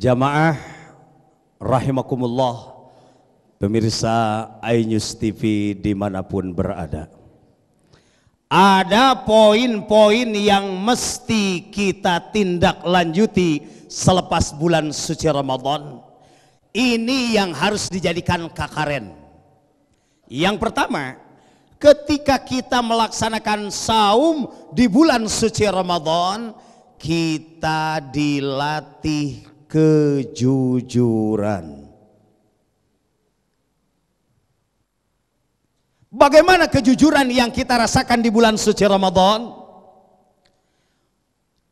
Jamaah rahimakumullah, pemirsa iNews TV dimanapun berada, ada poin-poin yang mesti kita tindak lanjuti selepas bulan suci Ramadan. Ini yang harus dijadikan kakaren. Yang pertama, ketika kita melaksanakan saum di bulan suci Ramadan, kita dilatih kejujuran. Bagaimana kejujuran yang kita rasakan di bulan suci Ramadan?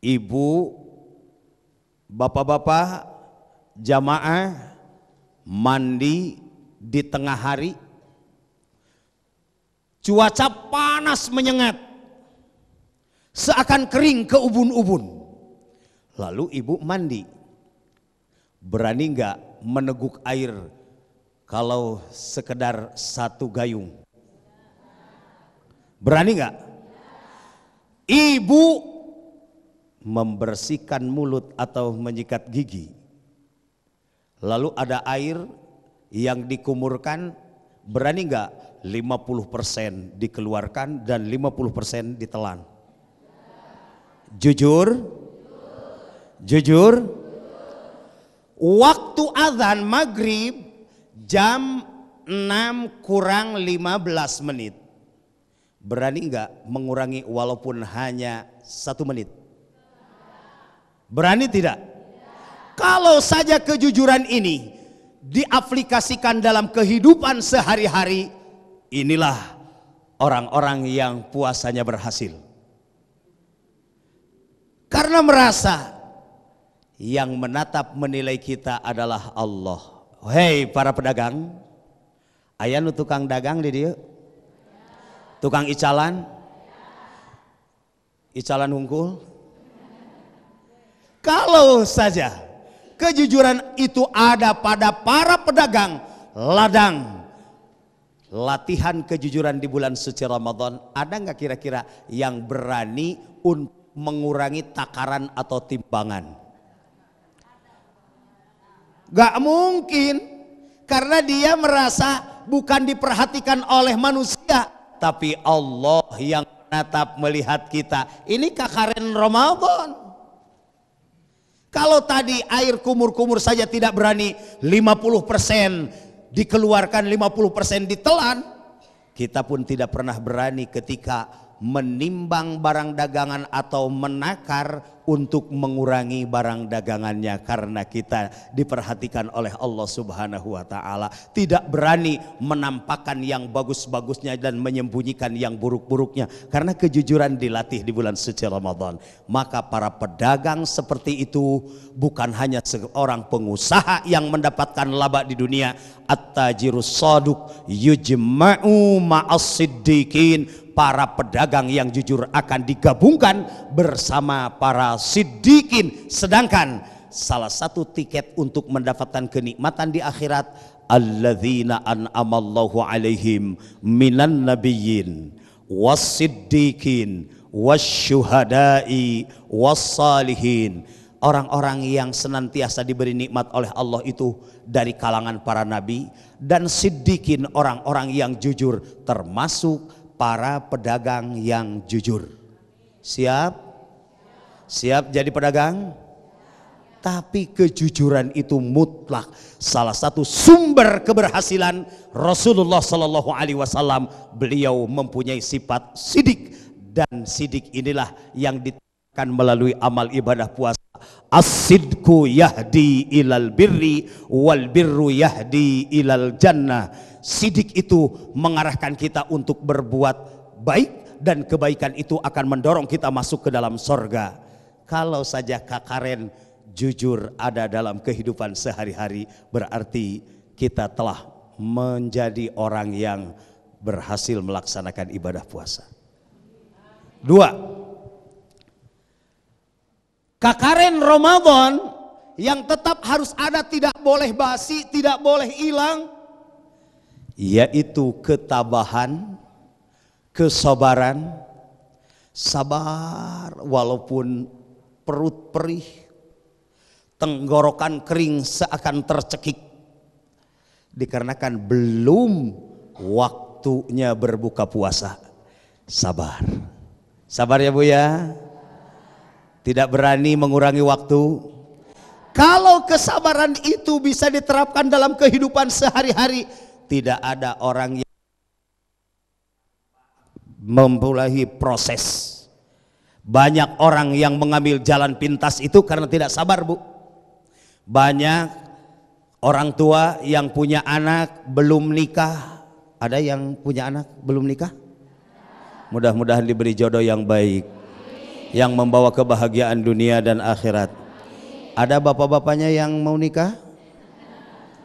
Ibu, bapak-bapak, jamaah mandi di tengah hari, cuaca panas menyengat, seakan kering ke ubun-ubun. Lalu ibu mandi. Berani nggak meneguk air kalau sekedar satu gayung? Berani nggak? Ibu membersihkan mulut atau menyikat gigi, lalu ada air yang dikumurkan, berani nggak 50% dikeluarkan dan 50% ditelan? Jujur? Jujur? Waktu azan maghrib jam 6 kurang 15 menit. Berani enggak mengurangi walaupun hanya 1 menit? Berani tidak? Kalau saja kejujuran ini diaplikasikan dalam kehidupan sehari-hari, inilah orang-orang yang puasanya berhasil. Karena merasa yang menatap menilai kita adalah Allah. Hei para pedagang, aya nu tukang dagang di dieu? Tukang icalan? Icalan hungkul? Kalau saja kejujuran itu ada pada para pedagang ladang, latihan kejujuran di bulan suci Ramadan, ada nggak kira-kira yang berani untuk mengurangi takaran atau timbangan? Gak mungkin, karena dia merasa bukan diperhatikan oleh manusia, tapi Allah yang menatap melihat kita. Ini kakaren Ramadan. Kalau tadi air kumur-kumur saja tidak berani 50% dikeluarkan, 50% ditelan, kita pun tidak pernah berani ketika menimbang barang dagangan atau menakar untuk mengurangi barang dagangannya, karena kita diperhatikan oleh Allah Subhanahu wa taala. Tidak berani menampakkan yang bagus-bagusnya dan menyembunyikan yang buruk-buruknya, karena kejujuran dilatih di bulan suci Ramadan. Maka para pedagang seperti itu bukan hanya seorang pengusaha yang mendapatkan laba di dunia. At-tajirus shaduq yujma'u ma'as-siddiqin. Para pedagang yang jujur akan digabungkan bersama para siddiqin. Sedangkan salah satu tiket untuk mendapatkan kenikmatan di akhirat, alladzina an'amallahu alaihim minan nabiyyin was-siddiqin wasyuhada'i was-salihin. Orang-orang yang senantiasa diberi nikmat oleh Allah itu dari kalangan para nabi dan siddiqin, orang-orang yang jujur, termasuk para pedagang yang jujur. Siap? Siap jadi pedagang? Tapi kejujuran itu mutlak salah satu sumber keberhasilan Rasulullah Sallallahu Alaihi Wasallam. Beliau mempunyai sifat sidik, dan sidik inilah yang ditekan melalui amal ibadah puasa. As-sidku yahdi ilal birri wal birru yahdi ilal jannah. Sidik itu mengarahkan kita untuk berbuat baik, dan kebaikan itu akan mendorong kita masuk ke dalam sorga. Kalau saja kakaren jujur ada dalam kehidupan sehari-hari, berarti kita telah menjadi orang yang berhasil melaksanakan ibadah puasa. 2. Kakaren Ramadan yang tetap harus ada, tidak boleh basi, tidak boleh hilang, yaitu ketabahan, kesabaran. Sabar walaupun perut perih, tenggorokan kering seakan tercekik, dikarenakan belum waktunya berbuka puasa. Sabar, sabar ya Bu ya, tidak berani mengurangi waktu. Kalau kesabaran itu bisa diterapkan dalam kehidupan sehari-hari, tidak ada orang yang memulai proses. Banyak orang yang mengambil jalan pintas itu karena tidak sabar Bu. Banyak orang tua yang punya anak belum nikah. Ada yang punya anak belum nikah? Mudah-mudahan diberi jodoh yang baik, yang membawa kebahagiaan dunia dan akhirat. Ada bapak-bapaknya yang mau nikah?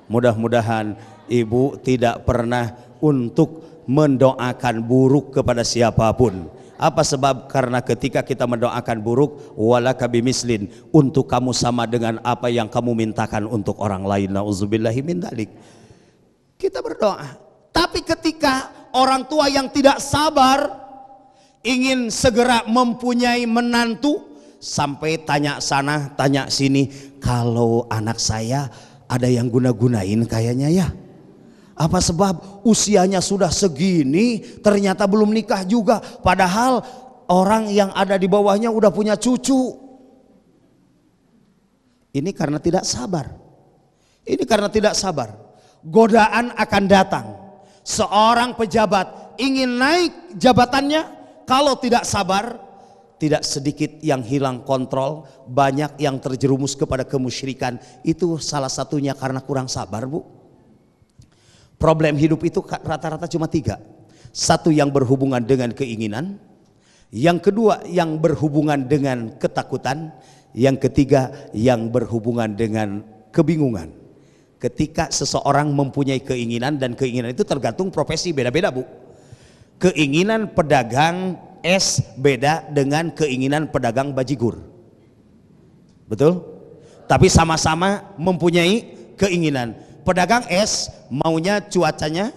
Mudah-mudahan ibu tidak pernah untuk mendoakan buruk kepada siapapun. Apa sebab? Karena ketika kita mendoakan buruk, walaka bimislin, untuk kamu sama dengan apa yang kamu mintakan untuk orang lain. Nauzubillahi min dzalik. Kita berdoa. Tapi ketika orang tua yang tidak sabar ingin segera mempunyai menantu, sampai tanya sana tanya sini, kalau anak saya ada yang guna-gunain kayaknya ya. Apa sebab? Usianya sudah segini ternyata belum nikah juga, padahal orang yang ada di bawahnya udah punya cucu. Ini karena tidak sabar. Ini karena tidak sabar. Godaan akan datang. Seorang pejabat ingin naik jabatannya, kalau tidak sabar, tidak sedikit yang hilang kontrol, banyak yang terjerumus kepada kemusyrikan. Itu salah satunya karena kurang sabar Bu. Problem hidup itu rata-rata cuma 3. Satu yang berhubungan dengan keinginan, yang kedua yang berhubungan dengan ketakutan, yang ketiga yang berhubungan dengan kebingungan. Ketika seseorang mempunyai keinginan, dan keinginan itu tergantung profesi, beda-beda Bu. Keinginan pedagang es beda dengan keinginan pedagang bajigur, betul? Tapi sama-sama mempunyai keinginan. Pedagang es maunya cuacanya,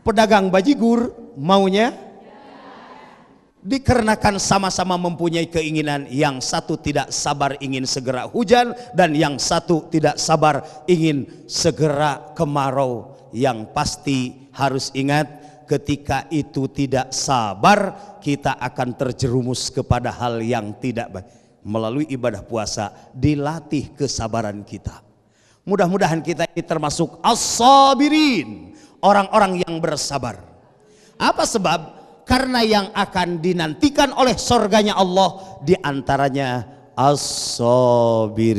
pedagang bajigur maunya. Dikarenakan sama-sama mempunyai keinginan, yang satu tidak sabar ingin segera hujan, dan yang satu tidak sabar ingin segera kemarau. Yang pasti harus ingat, ketika itu tidak sabar, kita akan terjerumus kepada hal yang tidak baik. Melalui ibadah puasa dilatih kesabaran kita. Mudah-mudahan kita ini termasuk as-sabirin, orang-orang yang bersabar. Apa sebab? Karena yang akan dinantikan oleh surganya Allah diantaranya as-sabiri.